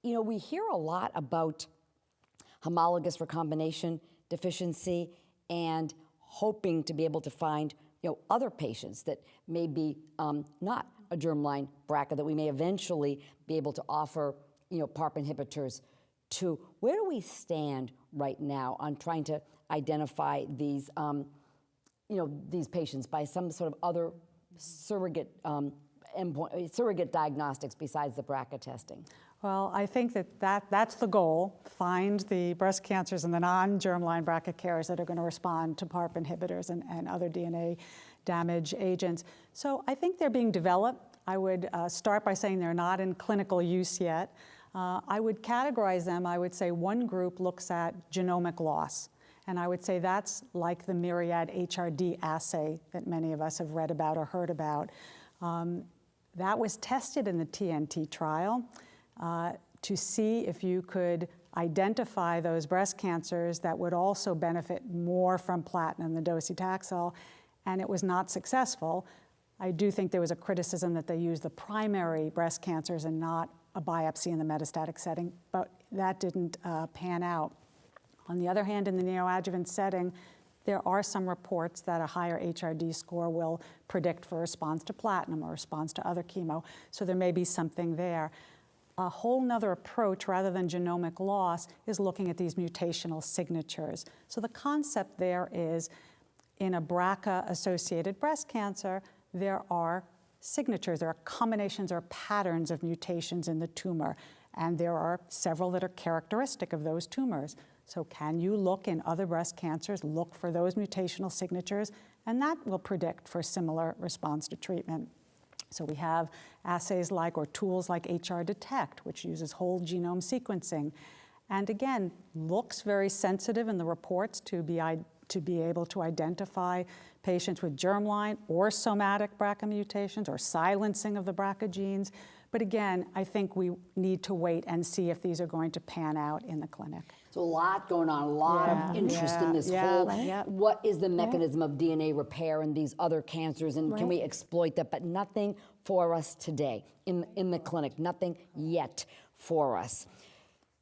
You know, we hear a lot about homologous recombination deficiency and hoping to be able to find, you know, other patients that may be not a germline BRCA that we may eventually be able to offer, you know, PARP inhibitors to. Where do we stand right now on trying to identify these, you know, these patients by some sort of other surrogate endpoint, surrogate diagnostics besides the BRCA testing? Well, I think that's the goal, find the breast cancers and the non-germline BRCA carriers that are going to respond to PARP inhibitors and other DNA damage agents. So I think they're being developed. I would start by saying they're not in clinical use yet. I would categorize them. I would say one group looks at genomic loss. And I would say that's like the Myriad HRD assay that many of us have read about or heard about. That was tested in the TNT trial to see if you could identify those breast cancers that would also benefit more from platinum than docetaxel, and it was not successful. I do think there was a criticism that they used the primary breast cancers and not a biopsy in the metastatic setting, but that didn't pan out. On the other hand, in the neoadjuvant setting, there are some reports that a higher HRD score will predict for response to platinum or response to other chemo, so there may be something there. A whole nother approach, rather than genomic loss, is looking at these mutational signatures. So the concept there is, in a BRCA-associated breast cancer, there are signatures, there are combinations or patterns of mutations in the tumor, and there are several that are characteristic of those tumors. So can you look in other breast cancers, look for those mutational signatures, and that will predict for similar response to treatment. So we have assays like, or tools like HR Detect, which uses whole genome sequencing. And again, looks very sensitive in the reports to be able to identify patients with germline or somatic BRCA mutations or silencing of the BRCA genes. But again, I think we need to wait and see if these are going to pan out in the clinic. So a lot going on, a lot of interest in this whole, what is the mechanism of DNA repair in these other cancers, and can we exploit that? But nothing for us today in the clinic, nothing yet for us.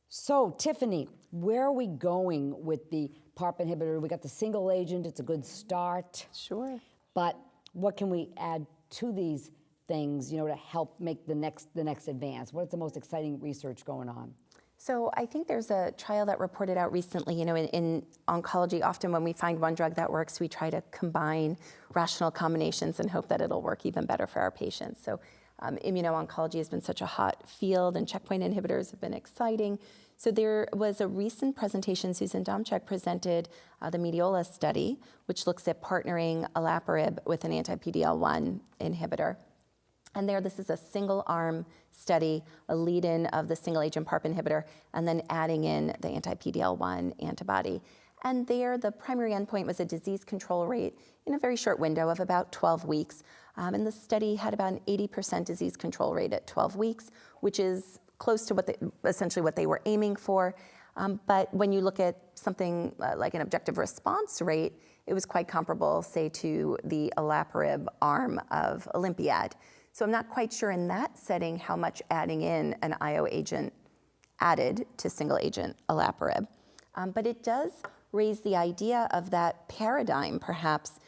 So Tiffany, where are we going with the PARP inhibitor? We got the single agent, it's a good start. Sure. But what can we add to these things, you know, to help make the next advance? What's the most exciting research going on? So I think there's a trial that reported out recently, you know, in oncology, often when we find one drug that works, we try to combine rational combinations and hope that it'll work even better for our patients. So immuno-oncology has been such a hot field, and checkpoint inhibitors have been exciting. So there was a recent presentation, Susan Domchek presented the Mediola study, which looks at partnering olaparib with an anti-PD-L1 inhibitor. And there, this is a single-arm study, a lead-in of the single-agent PARP inhibitor, and then adding in the anti-PD-L1 antibody. And there, the primary endpoint was a disease control rate in a very short window of about 12 weeks. And the study had about an 80% disease control rate at 12 weeks, which is close to essentially what they were aiming for. But when you look at something like an objective response rate, it was quite comparable, say, to the olaparib arm of Olympiad. So I'm not quite sure in that setting how much adding in an IO agent added to single agent olaparib. But it does raise the idea of that paradigm, perhaps,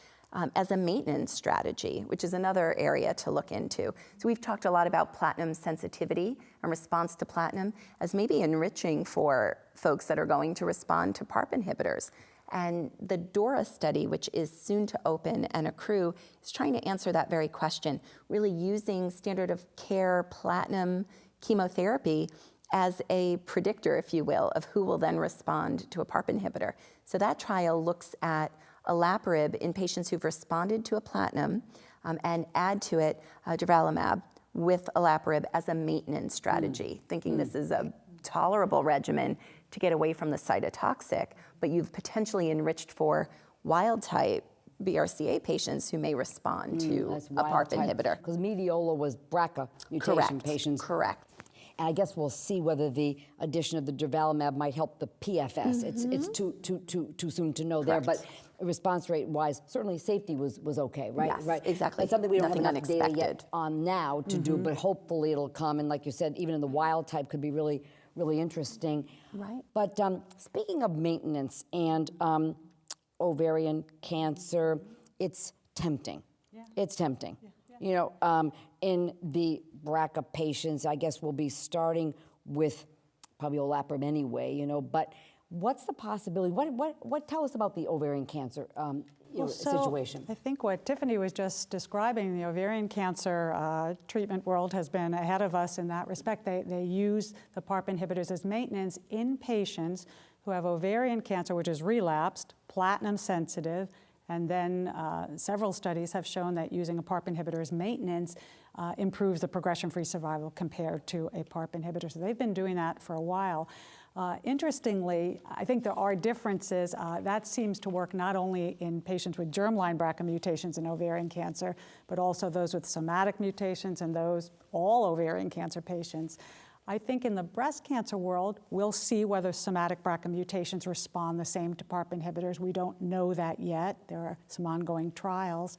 as a maintenance strategy, which is another area to look into. So we've talked a lot about platinum sensitivity and response to platinum as maybe enriching for folks that are going to respond to PARP inhibitors. And the DORA study, which is soon to open and accrue, is trying to answer that very question, really using standard of care platinum chemotherapy as a predictor, if you will, of who will then respond to a PARP inhibitor. So that trial looks at olaparib in patients who've responded to a platinum and add to it durvalumab with olaparib as a maintenance strategy, thinking this is a tolerable regimen to get away from the cytotoxic, but you've potentially enriched for wild-type BRCA patients who may respond to a PARP inhibitor. Because Mediola was BRCA mutation patients. Correct. And I guess we'll see whether the addition of the durvalumab might help the PFS. It's too soon to know there, but response rate-wise, certainly safety was okay, right? Yes, right. exactly. It's something we don't have enough unexpected data yet on now to do, but hopefully it'll come. And like you said, even in the wild type could be really, really interesting. Right. But speaking of maintenance and ovarian cancer, it's tempting. Yeah. It's tempting. You know, in the BRCA patients, I guess we'll be starting with probably olaparib anyway, you know, but what's the possibility? What tell us about the ovarian cancer situation? I think what Tiffany was just describing, the ovarian cancer treatment world has been ahead of us in that respect. They use the PARP inhibitors as maintenance in patients who have ovarian cancer, which is relapsed, platinum sensitive, and then several studies have shown that using a PARP inhibitor as maintenance improves the progression-free survival compared to a PARP inhibitor. So they've been doing that for a while. Interestingly, I think there are differences. That seems to work not only in patients with germline BRCA mutations in ovarian cancer, but also those with somatic mutations and all ovarian cancer patients. I think in the breast cancer world, we'll see whether somatic BRCA mutations respond the same to PARP inhibitors. We don't know that yet. There are some ongoing trials.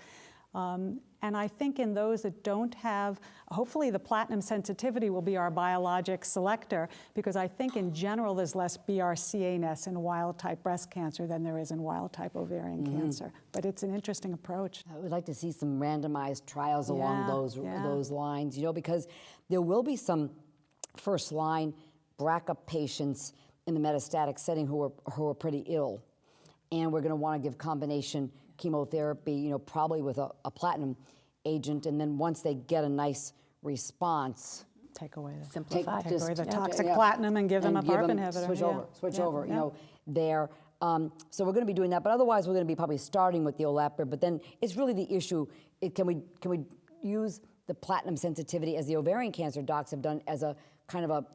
And I think in those that don't have, hopefully the platinum sensitivity will be our biologic selector, because I think in general there's less BRCA-ness in wild-type breast cancer than there is in wild-type ovarian cancer. But it's an interesting approach. I would like to see some randomized trials along Yeah, those lines, you know, because there will be some first-line BRCA patients in the metastatic setting who are pretty ill, and we're going to want to give combination chemotherapy, you know, probably with a platinum agent, and then once they get a nice response, Take away the, Simplify. take away the Yeah. toxic Yeah. platinum and give them a and give PARP them- inhibitor. Switch Yeah. over, you Yeah. know, there. So we're going to be doing that, but otherwise we're going to be probably starting with the olaparib. But then it's really the issue: can we use the platinum sensitivity, as the ovarian cancer docs have done, as a kind of a,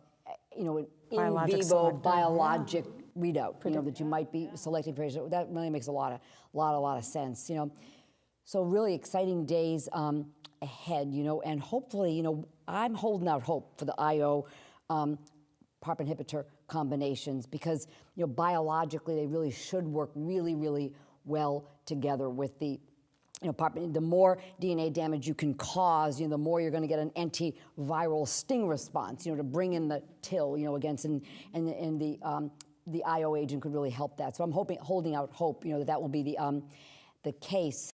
you know, an in Biologic vivo selector, biologic readout, you know, that you might be selecting for. That really makes a lot of sense, you know. So really exciting days ahead, you know, and hopefully, you know, I'm holding out hope for the IO PARP inhibitor combinations, because, you know, biologically they really should work really, really well together with the, you know, PARP. The more DNA damage you can cause, you know, the more you're going to get an antiviral sting response, you know, to bring in the TIL, you know, against, and the IO agent could really help that. So I'm holding out hope, you know, that will be the case.